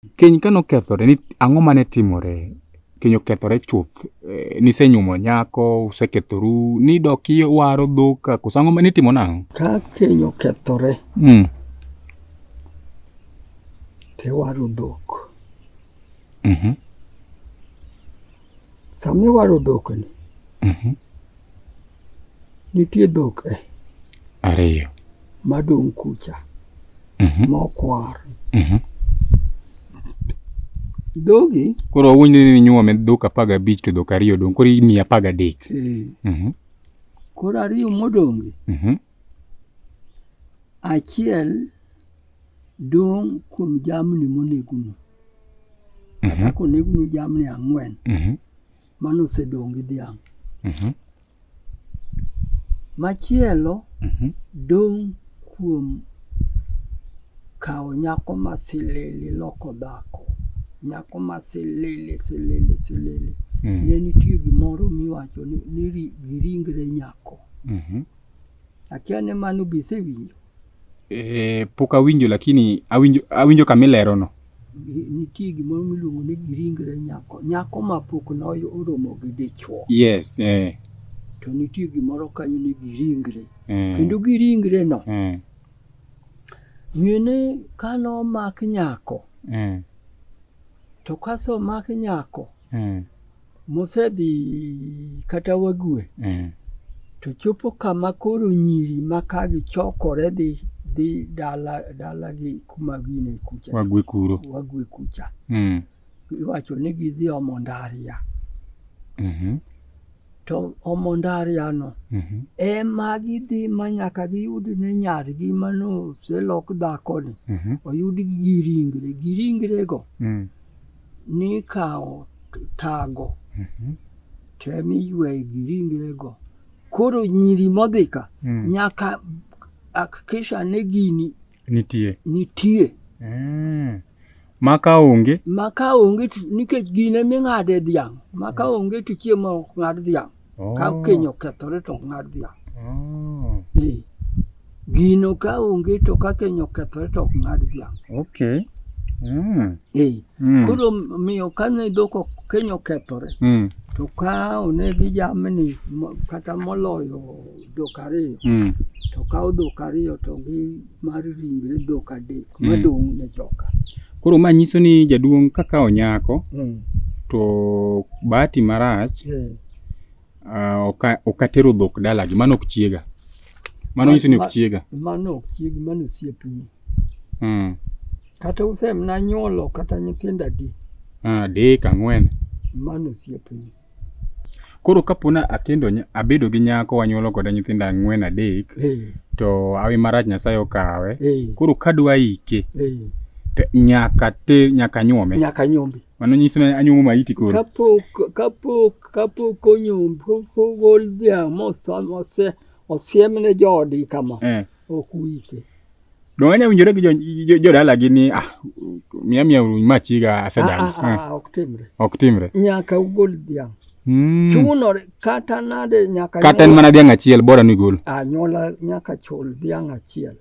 Keny kanokethore ni ang'o mane timore? Keny okethore chuth, nisenyuomo nyako, usekethoru, nidok iwaro dhok ka koso ang'o mane itimo nang'o? Ka keny okethore tiwaro dhok. Sama iwaro dhok ni, nitie dhok ariyo madong' kucha mokwar. Dhogi koro wawuondi ni ninyuome dhok 15 to dhok 2 dong', koro imiyi 13. Koro 2 modong'gi, achiel dong' kuom jamni monegno. Kata konegno jamni 4, mano osedong' gi dhiang'. Machielo dong' kuom kawo nyako ma silili loko dhako. Nyako ma silili. Ne nitie gimoro miwacho ni giringre nyako. Akia ni mano be isewinjo? Pok awinjo, lakini awinjo kamilerono. Nitie gimoro miluongo ni giringre nyako. Nyako ma pok oromo gi dichuo. Yes. To nitie gimoro kanyo ni giringre. Kendo giringre no, ng'ene kanomak nyako, to kaso mak nyako, mosedhi kata wagwe, to chopo kama koro nyiri makagi chokore dhi dala gi kuma gine kucha. Wagwe kuro. Wagwe kucha. Iwacho ni gidhi omo ndaria. To omo ndaria no, ema gidhi manyaka giyud ni nyargi manoselok dhako ni, oyud gi giringre. Giringre go, nikawo tago, temiywe giringre go. Koro nyiri modhi ka, nyaka hakikisha ni gini nitie. Maka onge? Maka onge nikech gine ming'ade dhiang'. Maka onge to chiemo ok ng'ad dhiang'. Ka keny okethore to ok ng'ad dhiang'. Gino ka onge to ka keny okethore to ok ng'ad dhiang'. Okay. Koro miyo kane dhok keny okethore, to ka onegi jamni kata moloyo dhok 2, to kawo dhok 2 to gi mar ringre dhok 3 madong' ne joka. Koro ma nyiso ni jaduong' kakawo nyako, to bahati marach, okatero dhok dalagi, mano ok chiega. Mano nyiso ni ok chiega. Mano ok chiegi, mano osiepni. Kata usemna nyuolo kata nyithindo 3. 3, 4. Mano osiepni. Koro kapona abedo gi nyako wanyuolo koda nyithindo 4 3, to awi marach Nyasaye okawe. Koro kadwa ike, nyaka nyuome. Nyaka nyombi. Mano nyiso ni anyuomo maiti koro. Kapok onyombi, ogol dhiang' osiemne joodi kama, ok wike. Dong' anya winjore gi jodalagi ni miya machiga asedang'. Ok timre. Nyaka ugol dhiang'. Chunore kata nade nyaka kata en mana dhiang' achiel bora ni gol. Anyuola nyaka chul dhiang' achiel.